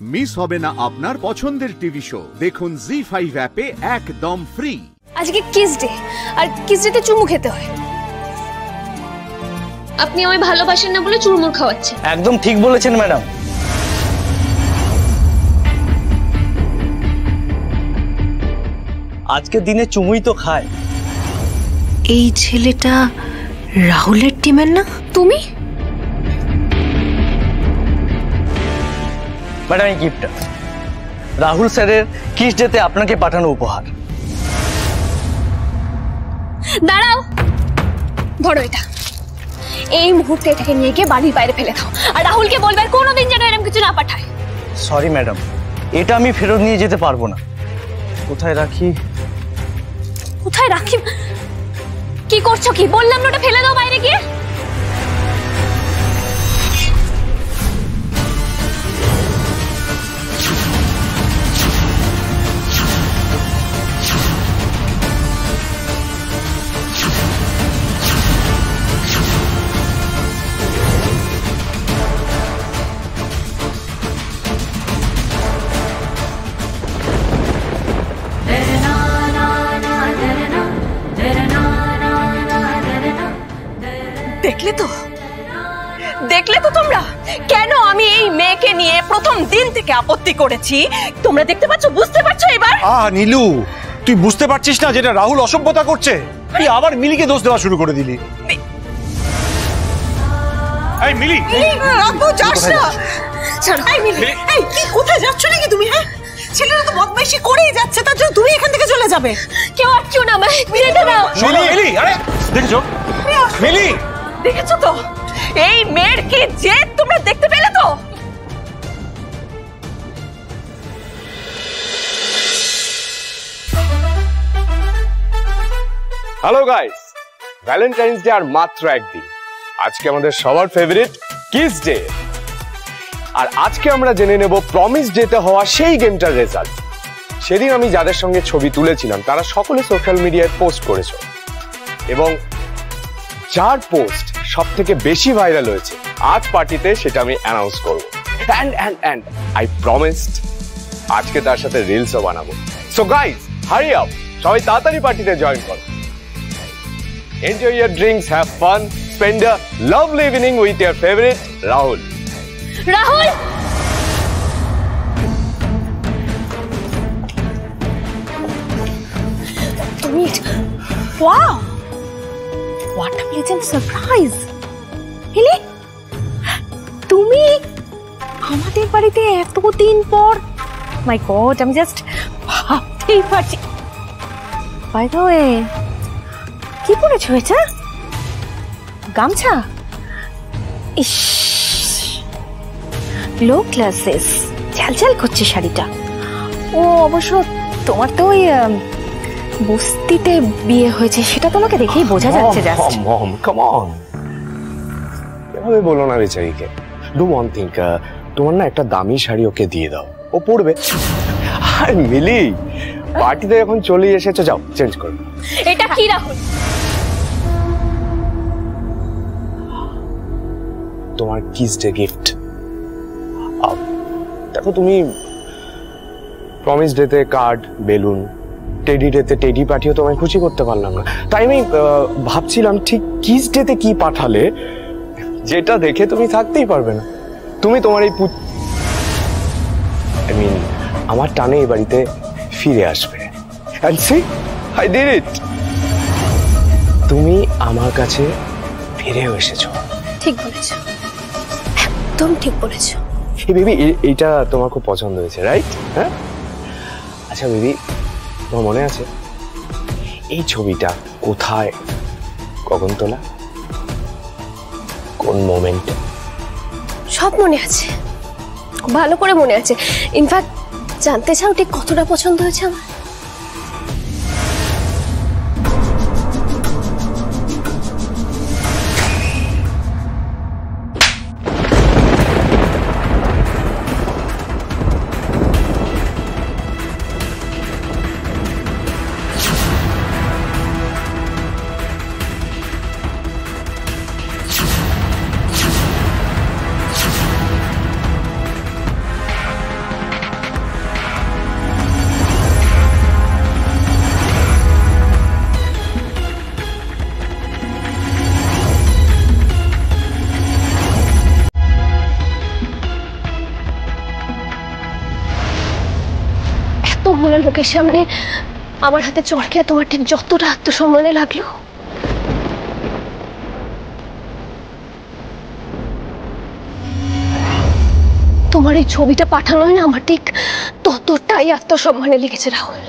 Miss হবে না আপনার পছন্দের টিভি শো। দেখুন জি5 অ্যাপে একদম ফ্রি। আজকে কিস ডে, আর কিস ডেতে চুমু খেতে হয়। আপনি আমায় ভালোবাসেন না বলে চুরমুর খাওয়াচ্ছেন। একদম ঠিক বলেছেন ম্যাডাম। আজকে দিনে চুমুই তো খায়। এই ছেলেটা রাহুলের টিমের না? তুমি? ম্যাডাম এই গিফটটা রাহুল স্যারের কিস ডেতে আপনাকে পাঠানো উপহার। দাঁড়াও, ধরো এটা। এই মুহূর্তে এটাকে নিয়ে গিয়ে বাড়ির বাইরে ফেলে দাও, আর রাহুলকে বলবে আর কোনোদিন যেন এরকম কিছু না পাঠায়। সরি ম্যাডাম, এটা আমি ফেরত নিয়ে যেতে পারবো না। কোথায় রাখি? কোথায় রাখি? কি করছো কি? বললাম না ওটা ফেলে দাও বাইরে গিয়ে। দেখলে তো তোমরা কেন আমি এই মেয়েকে নিয়ে প্রথম দিন থেকে আপত্তি করেছি। তোমরা দেখতে পাচ্ছ, বুঝতে পারছো এবার? নীলু, তুই বুঝতে পারছিস না যেটা রাহুল অসভ্যতা করছে? তুই আবার মিলিকে দোষ দেওয়া শুরু করে দিলি। এই মিলি, রাখো, যাস না। এই মিলি, এই কি কোথায় যাচ্ছ নাকি তুমি? হ্যাঁ, ছেলেরা তো বদমাইশি করেই যাচ্ছে, তার জন্য তুমি এখান থেকে চলে যাবে। কেউ আটকেও না আমায়, যেতে দাও। মিলি, আরে দেখেছো? মিলি, দেখেছো তো এই মেয়ের কি জেদ তোমরা দেখতে পেলে তো? হ্যালো গাইস, ভ্যালেন্টাইন্স ডে আর মাত্র একদিন। আজকে আমাদের সবার ফেভারিট কিস ডে। আর আজকে আমরা জেনে নেব প্রমিস ডেতে হওয়া সেই গেমটার রেজাল্ট। সেদিন আমি যাদের সঙ্গে ছবি তুলেছিলাম তারা সকলে সোশ্যাল মিডিয়ায় পোস্ট করেছো, এবং যার পোস্ট সব থেকে বেশি ভাইরাল হয়েছে আজ পার্টিতে সেটা আমি অ্যানাউন্স করবো। অ্যান্ড আই প্রমিসড আজকে তার সাথে রিলসও বানাবো। সো গাইস, হারি আপ, সবাই তাড়াতাড়ি পার্টিতে জয়েন করো। Enjoy your drinks, have fun, spend a lovely evening with your favourite Rahul. Rahul, তুমি wow, what a pleasant surprise. হিলি, তুমি আমাদের বাড়িতে এতদিন পর। মাই গড, আমি জাস্ট ভাবতেই পারছি। বাই দ্য ওয়ে, কি পরেছো এটা? গামছা? ইস, লো ক্লাসেস, ঝালঝাল করছে শাড়িটা। ও অবশ্য তোমার তো ওই বস্তিতে বিয়ে হয়েছে, সেটা তোমাকে দেখেই বোঝা যাচ্ছে। জাস্ট মম, কাম অন, এভাবে বলো না বেচারিকে। ডু ওয়ান থিং, তোমার না একটা দামি শাড়ি ওকে দিয়ে দাও, ও পরবে। আর মিলি, পার্টিতে যখন চলে এসেছো, যাও চেঞ্জ করো। এটা কি রাহুল? তোমার কিস ডে গিফট। দেখো, তুমি প্রমিস ডেতে কার্ড, বেলুন, টেডি ডেতে টেডি পাঠিয়েও তোমায় খুশি করতে পারলাম না। তাই আমি ভাবছিলাম ঠিক কিস ডেতে কি পাঠালে যেটা দেখে তুমি থাকতেই পারবে না। তুমি তোমার এই আমার টানে এই বাড়িতে ফিরে আসবে। And see, I did it. তুমি আমার কাছে ফিরেও এসেছো। ঠিক বলেছো, একদম ঠিক বলেছো। বেবি, এইটা তোমার খুব পছন্দ হয়েছে, রাইট? হ্যাঁ, আচ্ছা বেবি, তোমার মনে আছে এই ছবিটা কোথায়, কখন তোলা, কোন মোমেন্টে? সব মনে আছে, খুব ভালো করে মনে আছে। ইনফ্যাক্ট জানতে চাও ঠিক কতটা পছন্দ হয়েছে আমার? এতগুলো লোকের সামনে আমার হাতে চড়কে তোমার ঠিক যতটা আত্মসম্মানে লাগলো, তোমার এই ছবিটা পাঠানোই না আমার ঠিক ততটাই আত্মসম্মানে লেগেছে রাহুল,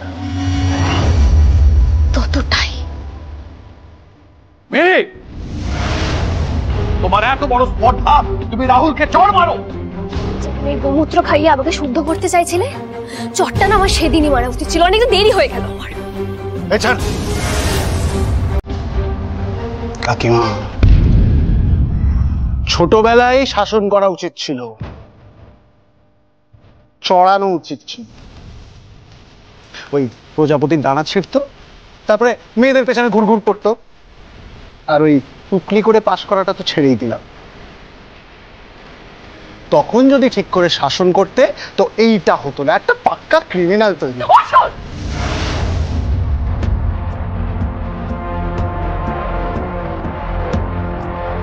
ততটাই। তোমার এত বড় স্পর্ধা, তুমি রাহুলকে চড় মারো। এই গোমূত্র খাইয়ে আমাকে শুদ্ধ করতে চাইছিলে, চটটা না আমার সেদিনই মারা উচিত ছিল, অনেক দেরি হয়ে গেল আমার। কাকিমা, ছোটবেলায় শাসন করা উচিত ছিল, চড়ানো উচিত ছিল। ওই প্রজাপতির দানা ছিঁড়তো, তারপরে মেয়েদের পেছনে ঘুরঘুর করতো, আর ওই টুকলি করে পাশ করাটা তো ছেড়েই দিলাম। তখন যদি ঠিক করে শাসন করতে তো এইটা হতো না, একটা পাক্কা ক্রিমিনাল তৈরি।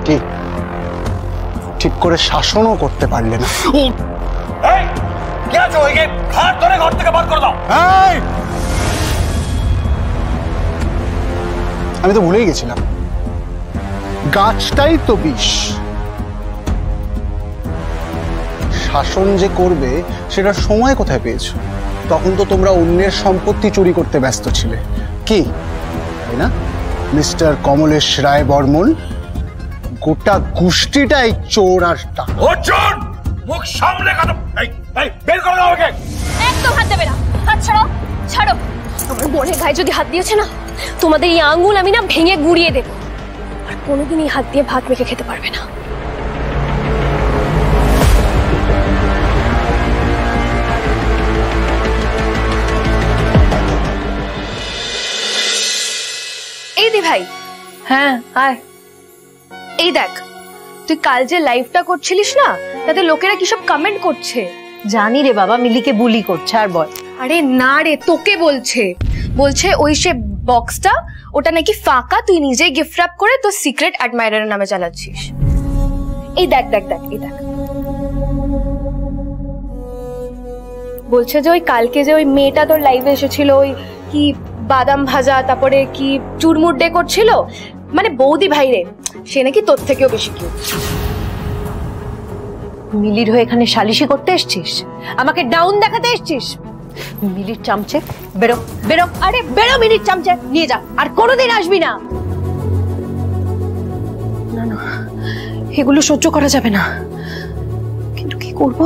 কি ঠিক করে শাসনও করতে পারলে না। ঘর থেকে বার করে দাও। আমি তো ভুলেই গেছিলাম, গাছটাই তো বিষ। শাসন যে করবে সেটার সময় কোথায় পেয়েছো? তখন তো তোমরা অন্যের সম্পত্তি চুরি করতে ব্যস্ত ছিলে, কি তাই না মিস্টার কমলেশ রায় বর্মন? গোটা গোষ্ঠীটাই চোর আর টাকা। মুখ সামলে কথা, বের করে দাও ওকে। একদম হাত দেবে না, হাত ছাড়ো, ছাড়ো। আমার বোনের গায়ে যদি হাত দিয়েছে না, তোমাদের এই আঙ্গুল আমি না ভেঙে গুড়িয়ে দেব, আর কোনোদিন এই হাত দিয়ে ভাত মেখে খেতে পারবে না। এই দি ভাই। হ্যাঁ আয়। এই দেখ, তুই কাল যে লাইভটা করছিলিস না, তাতে লোকেরা কি সব কমেন্ট করছে। জানি রে বাবা, মিলিকে বুলি করছে। আর বল। আরে না রে, তোকে বলছে, বলছে ওই সে বক্সটা ওটা নাকি ফাঁকা, তুই নিজেই গিফট র‍্যাপ করে তোর সিক্রেট অ্যাডমায়ারের নামে চালাচ্ছিস। এই দেখ দেখ দেখ, এই দেখ, বলছে যে ওই কালকে যে ওই মেয়েটা তোর লাইভে এসেছিল, ওই কি বাদাম ভাজা, তারপরে কি চুরমুর ডে করছিল, মানে বৌদি ভাই রে, সে নাকি তোর থেকেও বেশি কিউট। মিলির হয়ে এখানে সালিশি করতে এসছিস? আমাকে ডাউন দেখাতে এসছিস? মিলির চামচে, বেরো বেরো। আরে বেরো, মিলির চামচে নিয়ে যা, আর কোনোদিন আসবি না। না না, এগুলো সহ্য করা যাবে না, কিন্তু কি করব?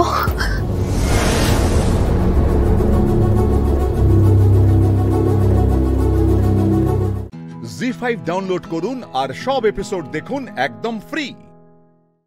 জি5 ডাউনলোড করুন আর সব এপিসোড দেখুন একদম ফ্রি।